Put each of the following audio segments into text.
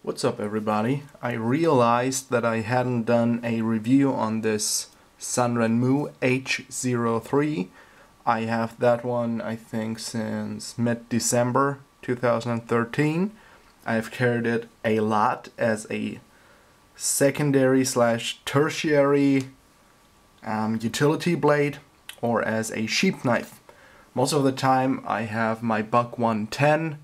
What's up everybody? I realized that I hadn't done a review on this Sanrenmu H03. I have that one I think since mid-December 2013. I've carried it a lot as a secondary slash tertiary utility blade or as a sheep knife. Most of the time I have my Buck 110,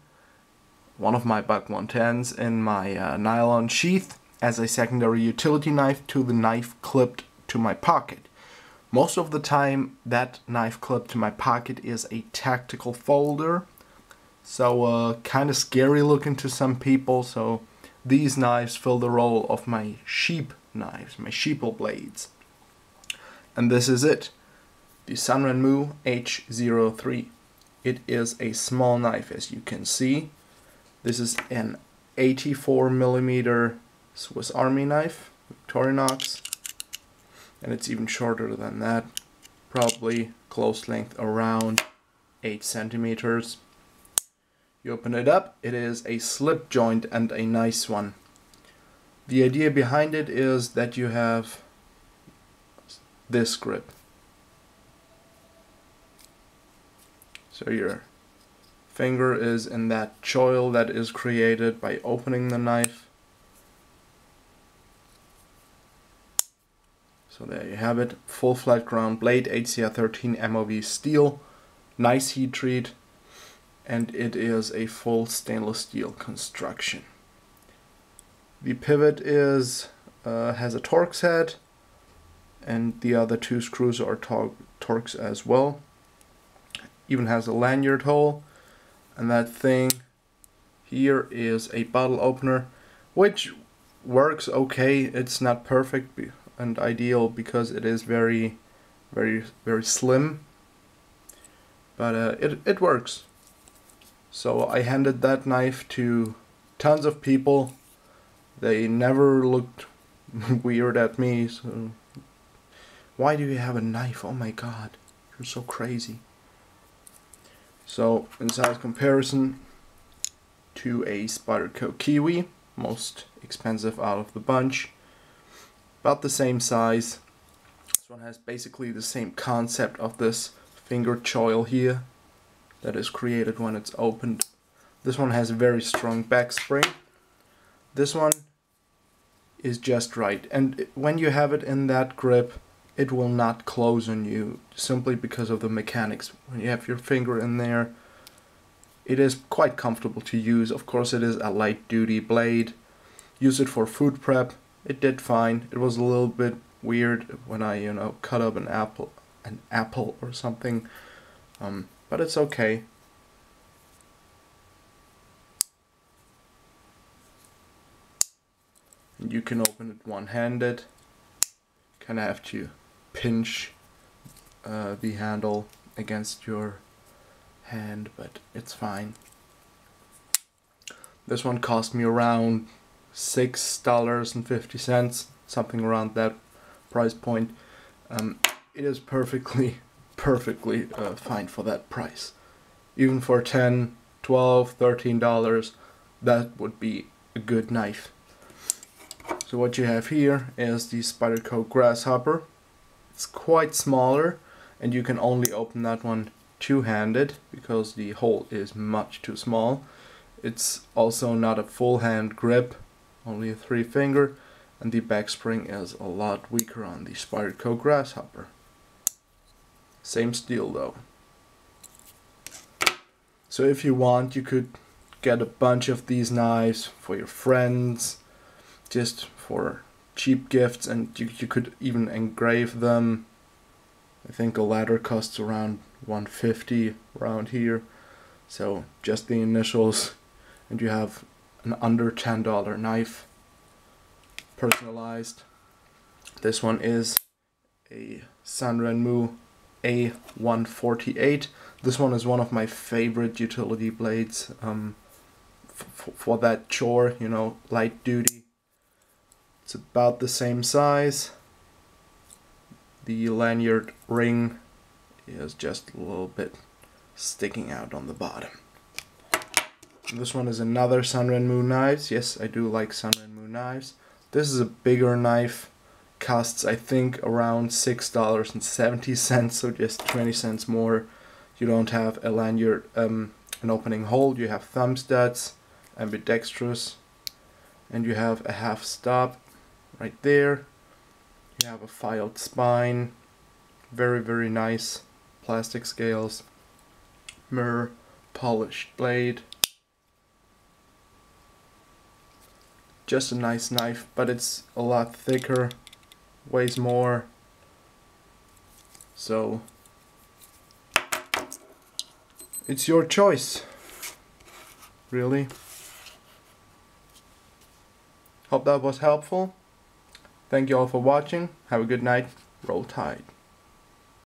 one of my Buck 110s in my nylon sheath as a secondary utility knife to the knife clipped to my pocket. Most of the time that knife clipped to my pocket is a tactical folder, so kind of scary looking to some people, so these knives fill the role of my sheep knives, my sheeple blades. And this is it, the Sanrenmu H03. It is a small knife, as you can see. This is an 84mm Swiss Army knife, Victorinox, and it's even shorter than that, probably close length around 8 centimeters. You open it up, it is a slip joint and a nice one. The idea behind it is that you have this grip. So your finger is in that choil that is created by opening the knife. So there you have it, full flat ground blade, HCR13 MOV steel, nice heat treat, and it is a full stainless steel construction. The pivot is has a Torx head, and the other two screws are Torx as well. Even has a lanyard hole. And that thing here is a bottle opener, which works okay. It's not perfect and ideal because it is very slim, but it works. So I handed that knife to tons of people. They never looked weird at me. So why do you have a knife? Oh my god, you're so crazy. So in size comparison to a Spyderco Kiwi, most expensive out of the bunch, about the same size. This one has basically the same concept of this finger choil here that is created when it's opened. This one has a very strong back spring. This one is just right, and when you have it in that grip, it will not close on you simply because of the mechanics. When you have your finger in there, it is quite comfortable to use. Of course it is a light duty blade. Use it for food prep. It did fine. It was a little bit weird when I, cut up an apple or something, but it's okay. And you can open it one-handed. Kind of have to pinch the handle against your hand, but it's fine. This one cost me around $6.50, something around that price point. It is perfectly fine for that price. Even for $10, $12, $13, that would be a good knife. So what you have here is the Spyderco Grasshopper. It's quite smaller, and you can only open that one two-handed because the hole is much too small. It's also not a full hand grip, only a 3-finger, and the back spring is a lot weaker on the Spyderco Grasshopper. Same steel though. So if you want, you could get a bunch of these knives for your friends, just for cheap gifts, and you could even engrave them. I think a ladder costs around $150 around here, so just the initials, and you have an under $10 knife, personalized. This one is a Sanrenmu A148. This one is one of my favorite utility blades for that chore, light duty. It's about the same size. The lanyard ring is just a little bit sticking out on the bottom. This one is another Sanrenmu knives. Yes, I do like Sanrenmu knives. This is a bigger knife. Costs, I think, around $6.70, so just 20 cents more. You don't have a lanyard, an opening hole. You have thumb studs, ambidextrous, and you have a half stop right there. You have a filed spine, very, very nice plastic scales, mirror, polished blade. Just a nice knife, but it's a lot thicker, weighs more, so it's your choice, really. Hope that was helpful. Thank you all for watching. Have a good night. Roll Tide.